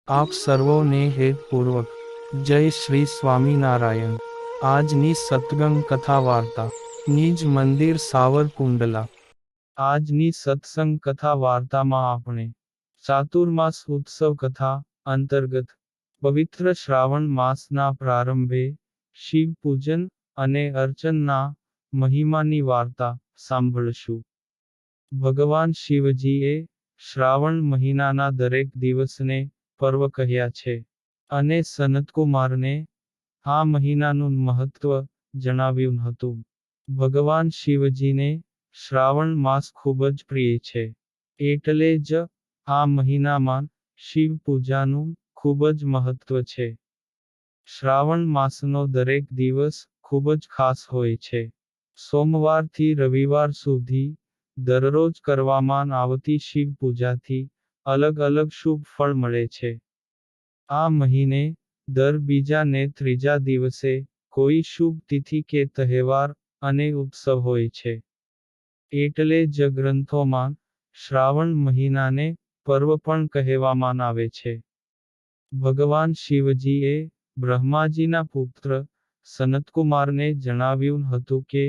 આપ સર્વોને હેતપૂર્વક જય શ્રી સ્વામિનારાયણ. આજની સત્સંગ કથા વાર્તા નિજ મંદિર સાવરકુંડલા. આજની સત્સંગ કથા વાર્તામાં આપણે ચાતુર્માસ ઉત્સવ કથા અંતર્ગત પવિત્ર શ્રાવણ માસના પ્રારંભે શિવ પૂજન અને અર્ચનના મહિમાની વાર્તા સાંભળશું. ભગવાન શિવજીએ શ્રાવણ મહિનાના દરેક દિવસને પર્વ કહ્યા છે અને સનતકુમારને આ મહિનાનું મહત્વ જણાવ્યું હતું. ભગવાન શિવજીને શ્રાવણ માસ ખૂબ જ પ્રિય છે. એટલે જ આ મહિનામાં શિવ પૂજાનું ખૂબ જ મહત્વ છે. શ્રાવણ માસનો દરેક દિવસ ખૂબ જ ખાસ હોય છે. સોમવારથી રવિવાર સુધી દરરોજ કરવામાં આવતી શિવ પૂજાથી અલગ અલગ શુભ ફળ મળે છે. આ મહિને દર બીજા ને ત્રીજા દિવસે કોઈ શુભ તિથિ કે તહેવાર અને ઉત્સવ હોય છે. એટલે જ ગ્રંથોમાં શ્રાવણ મહિનાને પર્વ પણ કહેવામાં આવે છે. ભગવાન શિવજીએ બ્રહ્માજીના પુત્ર સનતકુમારને જણાવ્યું હતું કે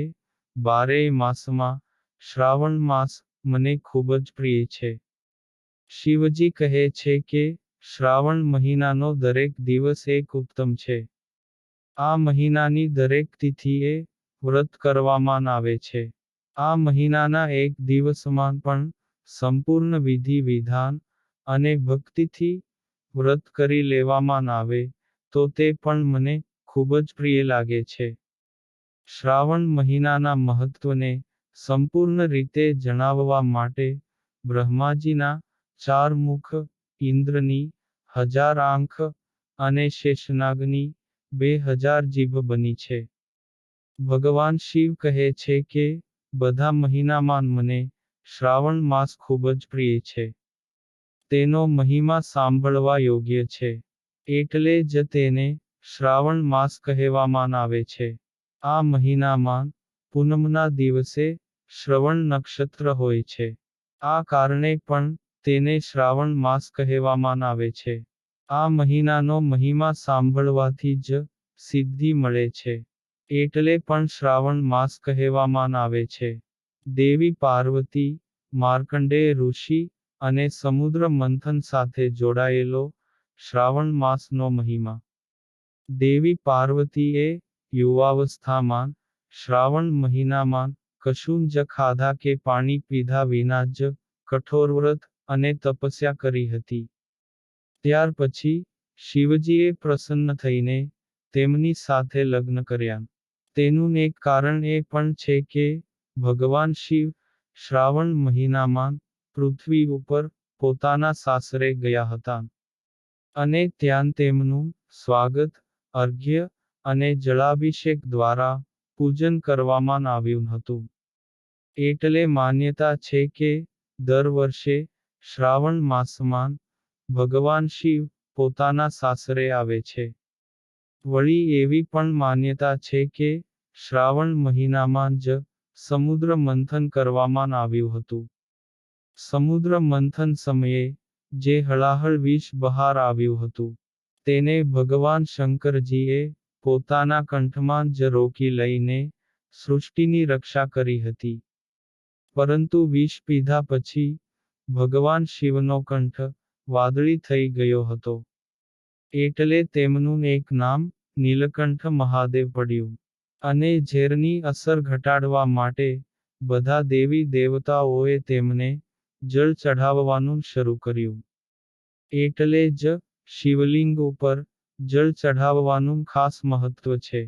બારેય માસમાં શ્રાવણ માસ મને ખૂબ જ પ્રિય છે. શિવજી કહે છે કે શ્રાવણ મહિનાનો દરેક દિવસ એક ઉત્તમ છે. આ મહિનાની દરેક તિથિએ વ્રત કરવામાં આવે છે. આ મહિનાના એક દિવસમાં પણ સંપૂર્ણ વિધિ વિધાન અને ભક્તિથી વ્રત કરી લેવામાં આવે તો તે પણ મને ખૂબ જ પ્રિય લાગે છે. શ્રાવણ મહિનાના મહત્વને સંપૂર્ણ રીતે જણાવવા માટે બ્રહ્માજીના 4 મુખ, ઇન્દ્રની 1000 આંખ અને શેષનાગની 2000 જીભ બની છે. ભગવાન શિવ કહે છે કે બધા મહિનામાં મને શ્રાવણ માસ ખૂબ જ પ્રિય છે. તેનો મહિમા સાંભળવા યોગ્ય છે. એટલે જ તેને શ્રાવણ માસ કહેવામાં આવે છે. આ મહિનામાં પૂનમના દિવસે શ્રવણ નક્ષત્ર હોય છે. આ કારણે પણ તેને શ્રાવણ માસ કહેવામાં આવે છે. આ મહિનાનો મહિમા સાંભળવાથી જ સિદ્ધિ મળે છે. એટલે પણ શ્રાવણ માસ કહેવામાં આવે છે. દેવી પાર્વતી, માર્કંડેય ઋષિ અને સમુદ્ર મંથન સાથે જોડાયેલો શ્રાવણ માસનો મહિમા. દેવી પાર્વતીએ યુવાવસ્થામાં શ્રાવણ મહિનામાં કશું જ ખાધા કે પાણી પીધા વિના જ કઠોર વ્રત અને તપસ્યા કરી હતી. ત્યાર પછી શિવજીએ પ્રસન્ન થઈને તેમની સાથે લગ્ન કર્યા. તેનું એક કારણ એ પણ છે કે ભગવાન શિવ શ્રાવણ મહિનામાં પૃથ્વી ઉપર પોતાના સાસરે ગયા હતા. અને ત્યાં તેમનું સ્વાગત, અર્ઘ્ય અને જળાભિષેક દ્વારા પૂજન કરવામાં આવ્યું હતું. એટલે માન્યતા છે કે દર વર્ષે શ્રાવણ માસમાં ભગવાન શિવ પોતાના સાસરે આવે છે. વળી એવી પણ માન્યતા છે કે શ્રાવણ મહિનામાં જ સમુદ્ર મંથન કરવામાં આવ્યું હતું. સમુદ્ર મંથન સમયે જે હળાહળ વિષ બહાર આવ્યું હતું તેને ભગવાન શંકરજીએ પોતાના કંઠમાં જ રોકી લઈને સૃષ્ટિની રક્ષા કરી હતી. પરંતુ વિષ પીધા પછી ભગવાન શિવનો કંઠ વાદળી થઈ ગયો હતો. એટલે તેમનું એક નામ નીલકંઠ મહાદેવ પડ્યું. અને ઝેરની અસર ઘટાડવા માટે બધા દેવી દેવતાઓએ તેમને જળ ચઢાવવાનું શરૂ કર્યું. એટલે જ શિવલિંગ ઉપર જળ ચઢાવવાનું ખાસ મહત્વ છે.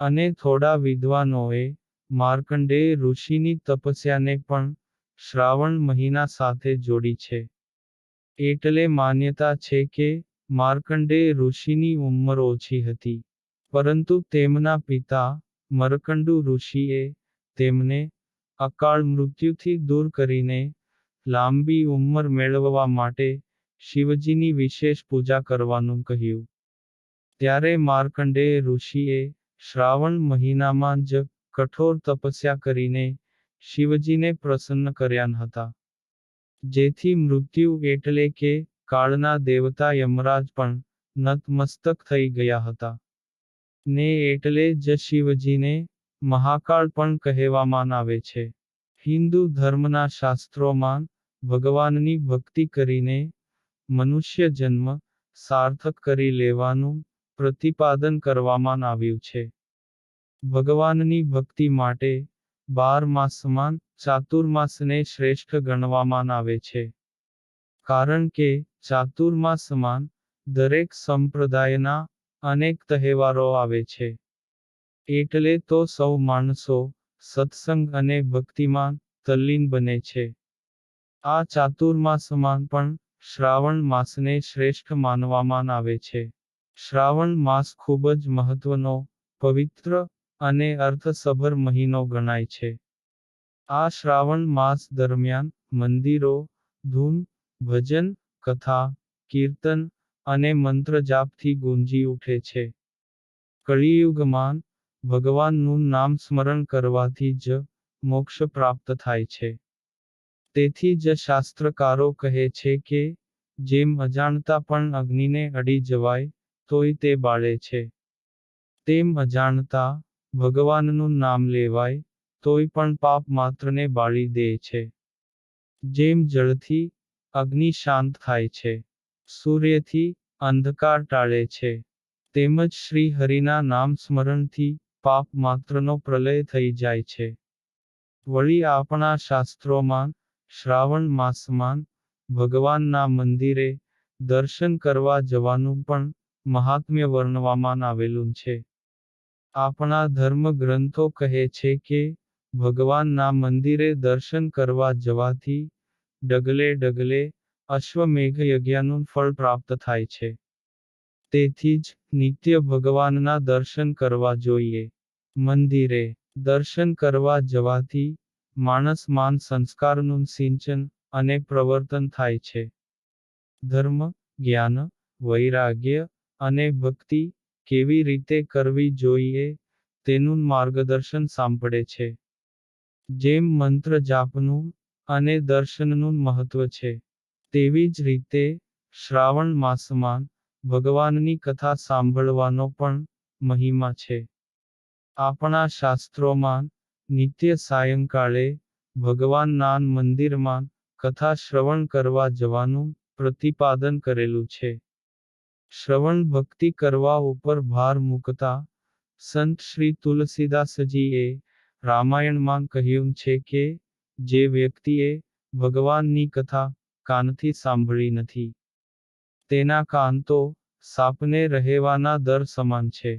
અને થોડા વિદ્વાનોએ માર્કંડેય ઋષિની તપસ્યાને પણ શ્રાવણ મહિના સાથે જોડી છે. એટલે માન્યતા છે કે માર્કંડેય ઋષિની ઉંમર ઓછી હતી. પરંતુ તેમના પિતા મર્કંડુ ઋષિએ તેમને અકાળ મૃત્યુથી દૂર કરીને લાંબી ઉંમર મેળવવા માટે શિવજીની વિશેષ પૂજા કરવાનું કહ્યું. ત્યારે માર્કંડેય ઋષિએ શ્રાવણ મહિનામાં જ કઠોર તપસ્યા કરીને શિવજીને પ્રસન્ન કર્યા હતા. જેથી મૃત્યુ એટલે કે કાળના દેવતા યમરાજ પણ નતમસ્તક થઈ ગયા હતા. ને એટલે જ શિવજીને મહાકાળ પણ કહેવામાં આવે છે. હિન્દુ ધર્મના શાસ્ત્રોમાં ભગવાનની ભક્તિ કરીને મનુષ્ય જન્મ સાર્થક કરી લેવાનું પ્રતિપાદન કરવામાં આવ્યું છે. ભગવાનની ભક્તિ માટે 12 માસમાં ચાતુર્માસને શ્રેષ્ઠ ગણવામાં આવે છે. કારણ કે ચાતુર્માસમાં દરેક સંપ્રદાયના અનેક તહેવારો આવે છે. એટલે તો સૌ માણસો સત્સંગ અને ભક્તિમાં તલ્લીન બને છે. આ ચાતુર્માસમાં પણ શ્રાવણ માસને શ્રેષ્ઠ માનવામાં આવે છે. શ્રાવણ માસ ખૂબ જ મહત્વનો, પવિત્ર અને અર્થસભર મહિનો ગણાય છે. આ શ્રાવણ માસ દરમિયાન મંદિરો ધૂન, ભજન, કથા, કીર્તન અને મંત્રજાપથી ગુંજી ઉઠે છે. કળિયુગમાં ભગવાનનું નામ સ્મરણ કરવાથી જ મોક્ષ પ્રાપ્ત થાય છે. તેથી જ શાસ્ત્રકારો કહે છે કે જેમ અજાણતા પણ અગ્નિને અડી જવાય તોય તે બાળે છે, તેમ અજાણતા ભગવાનનું નામ લેવાય તોય પણ પાપ માત્રને બાળી દે છે. જેમ જળથી અગ્નિ શાંત થાય છે, સૂર્યથી અંધકાર ટાળે છે, તેમજ શ્રી હરિના નામ સ્મરણથી પાપ માત્રનો પ્રલય થઈ જાય છે. વળી આપણા શાસ્ત્રોમાં શ્રાવણ માસમાં ભગવાનના મંદિરે દર્શન કરવા જવાનું પણ મહાત્મ્ય વર્ણવવામાં આવેલું છે. આપણા ધર્મગ્રંથો કહે છે કે ભગવાનના મંદિરે દર્શન કરવા જવાથી ડગલે ડગલે અશ્વમેઘ યજ્ઞનું ફળ પ્રાપ્ત થાય છે. તેથી જ નિત્ય ભગવાનના દર્શન કરવા જોઈએ. મંદિરે દર્શન કરવા જવાથી માણસમાં સંસ્કારનું સિંચન અને પ્રવર્તન થાય છે. ધર્મ, જ્ઞાન, વૈરાગ્ય અને ભક્તિ કેવી રીતે કરવી જોઈએ તેનું માર્ગદર્શન સાંપડે છે. જેમ મંત્ર જાપનું અને દર્શનનું મહત્વ છે, તેવી જ રીતે શ્રાવણ માસમાં ભગવાનની કથા સાંભળવાનો પણ મહિમા છે. આપણા શાસ્ત્રોમાં નિત્ય સાયંકાળે ભગવાનના મંદિરમાં કથા શ્રવણ કરવા જવાનું પ્રતિપાદન કરેલું છે. શ્રવણ ભક્તિ કરવા ઉપર ભાર મૂકતા સંત શ્રી તુલસીદાસજીએ રામાયણમાં કહ્યું છે કે જે વ્યક્તિએ ભગવાનની કથા કાનથી સાંભળી નથી, તેના કાન તો સાપને રહેવાના દર સમાન છે.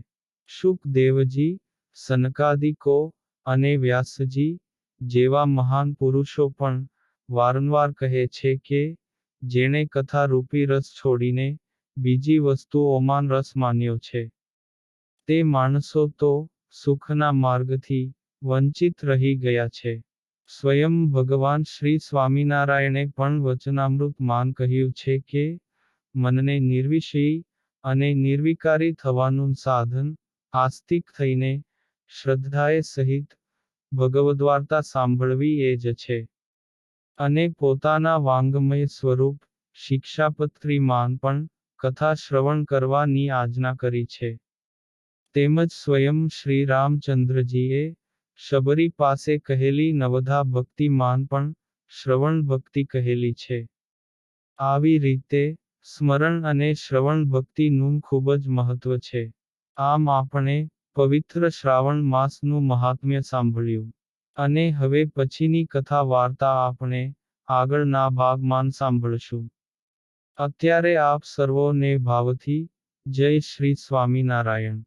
શુકદેવજી, સનકાદિકો અને વ્યાસજી જેવા મહાન પુરુષો પણ વારંવાર કહે છે કે જેણે કથા રૂપી રસ છોડીને બીજી વસ્તુઓમાં રસ માન્યો છે, તે માણસો તો સુખના માર્ગથી વંચિત રહી ગયા છે. સ્વયં ભગવાન શ્રી સ્વામિનારાયણે પણ વચનામૃતમાં કહ્યું છે કે મનને નિર્વિષયી અને નિર્વિકારી થવાનું સાધન આસ્તિક થઈને શ્રદ્ધાએ સહિત ભગવદ્વાર્તા સાંભળવી એ જ છે. અને પોતાના વાંગમય સ્વરૂપ શિક્ષાપત્રીમાં પણ કથા શ્રવણ કરવાની આજ્ઞા કરી છે. તેમજ સ્વયં શ્રી રામચંદ્રજીએ શબરી પાસે કહેલી નવધા ભક્તિમાં પણ શ્રવણ ભક્તિ કહેલી છે. આવી રીતે સ્મરણ અને શ્રવણ ભક્તિનું ખૂબ જ મહત્વ છે. આમ આપણે પવિત્ર શ્રાવણ માસનું મહાત્મ્ય સાંભળ્યું. અને હવે પછીની કથા વાર્તા આપણે આગળના ભાગમાં સાંભળશું. અત્યારે આપ સર્વોને ભાવથી જય શ્રી સ્વામિનારાયણ.